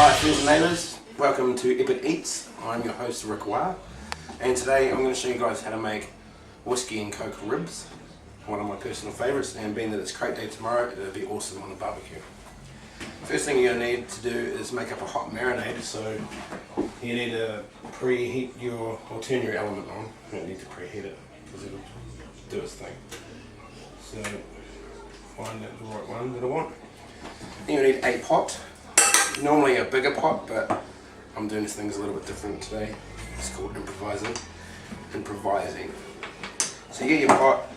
Hi friends and neighbours, welcome to Epic Eats. I'm your host Wrecklyss, and today I'm going to show you guys how to make whiskey and coke ribs, one of my personal favourites, and being that it's crate day tomorrow, it'll be awesome on the barbecue. First thing you're going to need to do is make up a hot marinade, so you need to preheat your, or turn your element on. You don't need to preheat it because it'll do its thing. So find the right one that I want. Then you need a pot. Normally a bigger pot, but I'm doing things a little bit different today. It's called improvising. So you get your pot,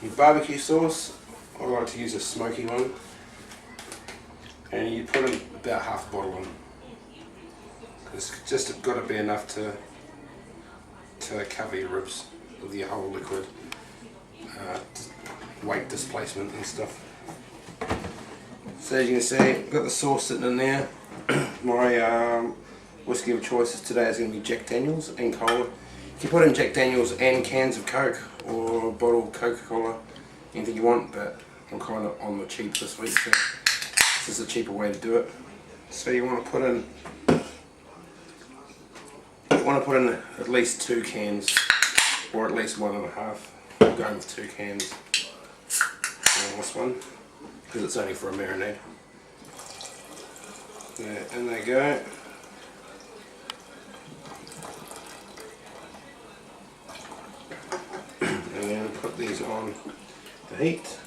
your barbecue sauce. I like to use a smoky one, and you put in about half a bottle in. It's just got to be enough to cover your ribs with your whole liquid, weight displacement and stuff. So as you can see, I've got the sauce sitting in there. My whiskey of choice today is going to be Jack Daniels and cola. You can put in Jack Daniels and cans of Coke or a bottle of Coca-Cola, anything you want, but I'm kind of on the cheap this week, so this is a cheaper way to do it. So you want to put in at least 2 cans, or at least 1.5. I'm going with 2 cans on this one because it's only for a marinade. There, and they go. And then put these on the heat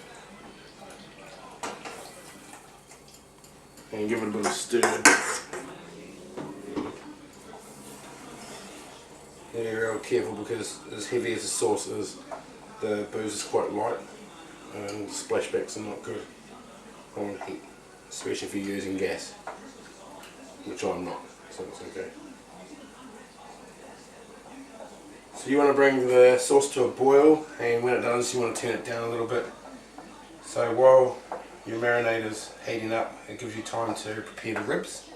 and give it a bit of stir. Be real careful because as heavy as the sauce is, the booze is quite light and splashbacks are not good on heat, especially if you're using gas, which I'm not, so it's okay. So you want to bring the sauce to a boil, and when it does you want to turn it down a little bit. So while your marinade is heating up, it gives you time to prepare the ribs.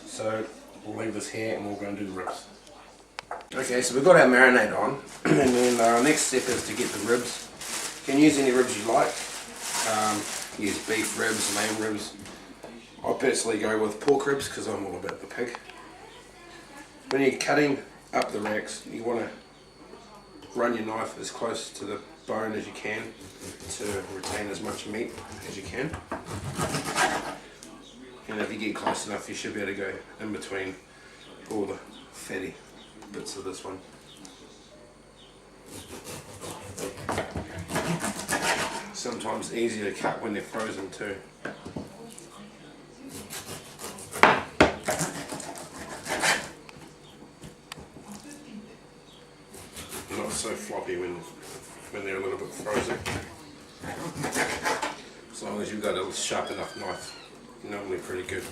So we'll leave this here and we'll go and do the ribs. Okay, so we've got our marinade on, and then our next step is to get the ribs. You can use any ribs you like. Use beef ribs, lamb ribs. I personally go with pork ribs because I'm all about the pig. When you're cutting up the racks, you want to run your knife as close to the bone as you can to retain as much meat as you can. And if you get close enough, you should be able to go in between all the fatty bits of this one. Sometimes easier to cut when they're frozen too. Not so floppy when they're a little bit frozen. As long as you've got a sharp enough knife, normally pretty good.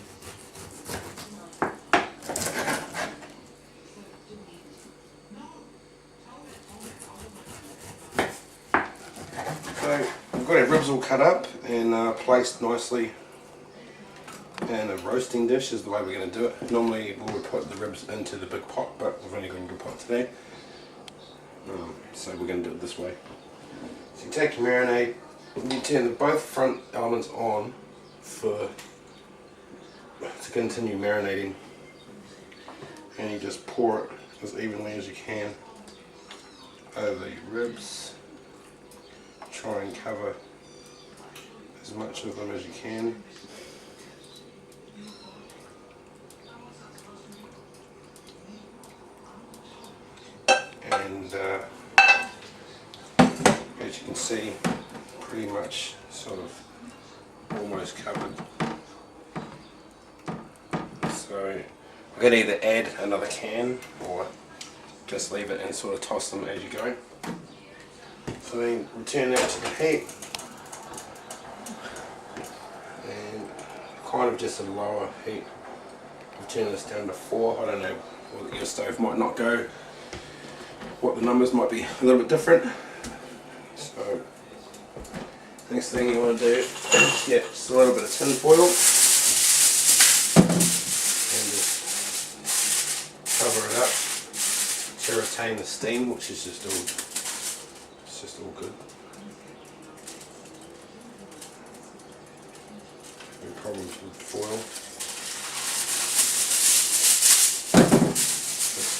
So we've got our ribs all cut up and placed nicely in a roasting dish is the way we're going to do it. Normally we would put the ribs into the big pot, but we've only got a good pot today. So we're going to do it this way. So you take your marinade, you turn both front elements on to continue marinating, and you just pour it as evenly as you can over your ribs. Try and cover as much of them as you can. And as you can see, pretty much sort of almost covered. So I'm going to either add another can or just leave it and sort of toss them as you go. So then return that to the heat and kind of just a lower heat. I'll turn this down to 4. I don't know, your stove might not go. What the numbers might be a little bit different. So next thing you want to do is get just a little bit of tin foil and just cover it up to retain the steam, which is just all good. No problems with foil.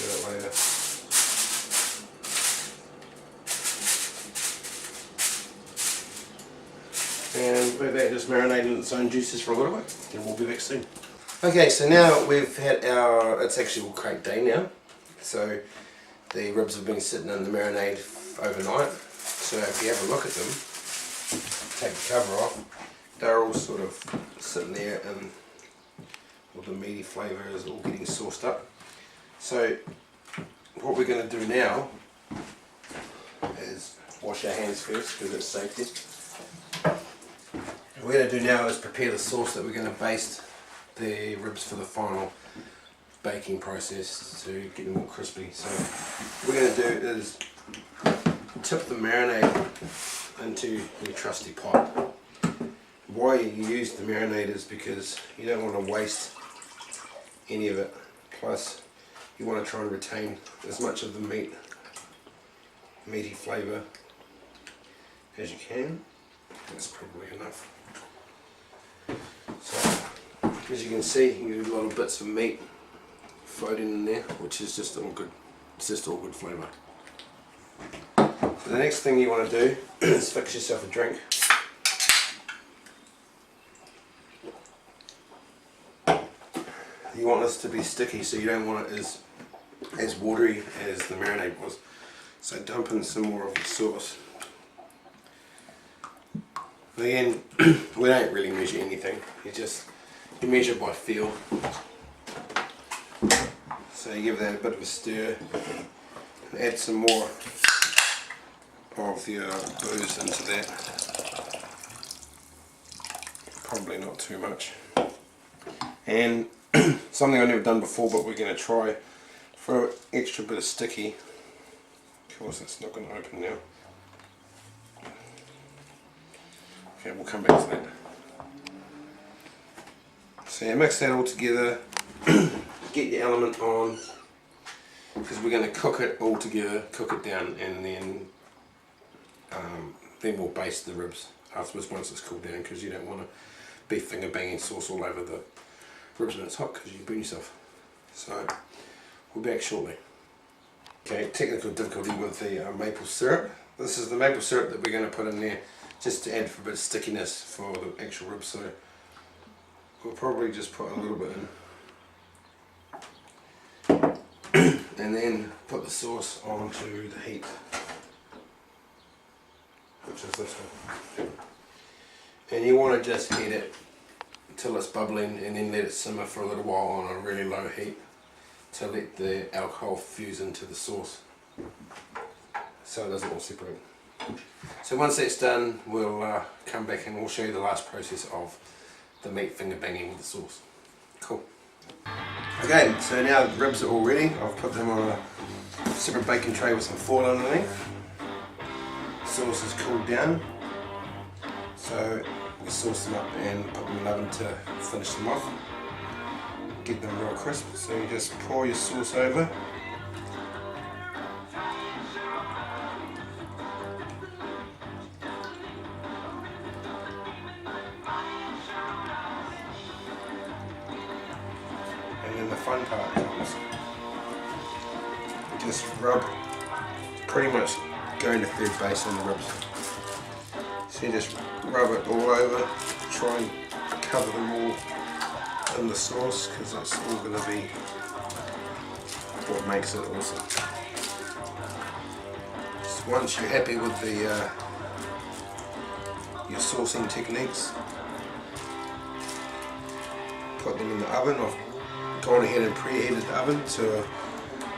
do it later. And let that just marinate in its own juices for a little bit, and we'll be back soon. Okay, so now we've had our, it's actually all crate day now, so the ribs have been sitting in the marinade overnight. So if you have a look at them, take the cover off, they're all sort of sitting there and all the meaty flavour is all getting sauced up. So what we're going to do now is wash our hands first because it's safety. What we're going to do now is prepare the sauce that we're going to baste the ribs for the final baking process to get them all crispy. So what we're going to do is tip the marinade into your trusty pot. Why you use the marinade is because you don't want to waste any of it. Plus you want to try and retain as much of the meaty flavour as you can. That's probably enough. So as you can see, you get little bits of meat floating in there, which is just all good. It's just all good flavour. So the next thing you want to do is fix yourself a drink. You want this to be sticky, so you don't want it as watery as the marinade was. So dump in some more of the sauce. Again, we don't really measure anything. You measure by feel. So you give that a bit of a stir and add some more of your booze into that. Probably not too much. And something I've never done before, but we're going to try for an extra bit of sticky. Of course, it's not going to open now. Okay, we'll come back to that. So you mix that all together, get your element on, because we're going to cook it all together, cook it down, and then we'll baste the ribs afterwards once it's cooled down, because you don't want to be finger banging sauce all over the ribs when it's hot, because you burn yourself. So we'll be back shortly. Okay, technical difficulty with the maple syrup. This is the maple syrup that we're going to put in there just to add for a bit of stickiness for the actual ribs. So we'll probably just put a little bit in and then put the sauce onto the heat, which is this one. And you want to just heat it until it's bubbling and then let it simmer for a little while on a really low heat to let the alcohol fuse into the sauce so it doesn't all separate. So once that's done, we'll come back and we'll show you the last process of the meat finger banging with the sauce. Cool. Okay, so now the ribs are all ready. I've put them on a separate baking tray with some foil underneath. The sauce is cooled down, so we sauce them up and put them in the oven to finish them off. Get them real crisp, so you just pour your sauce over. And then the fun part comes. You just rub, pretty much going to third base on the ribs. So you just rub it all over, try and cover them all in the sauce, because that's all going to be what makes it awesome. So once you're happy with the your saucing techniques, put them in the oven. I've gone ahead and preheated the oven, so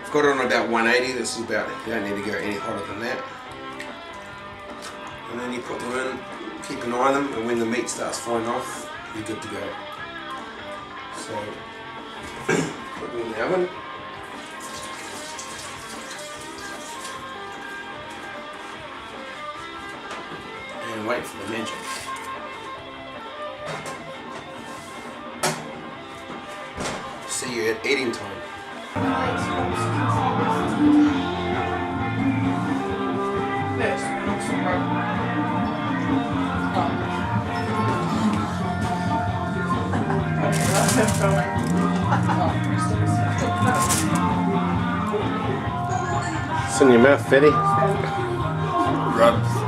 I've got it on about 180. This is about, you don't need to go any hotter than that. And then you put them in, keep an eye on them, and when the meat starts falling off, you're good to go. So put them in the oven. And wait for the magic. See you at eating time. What's in your mouth, Fetty? Rubs.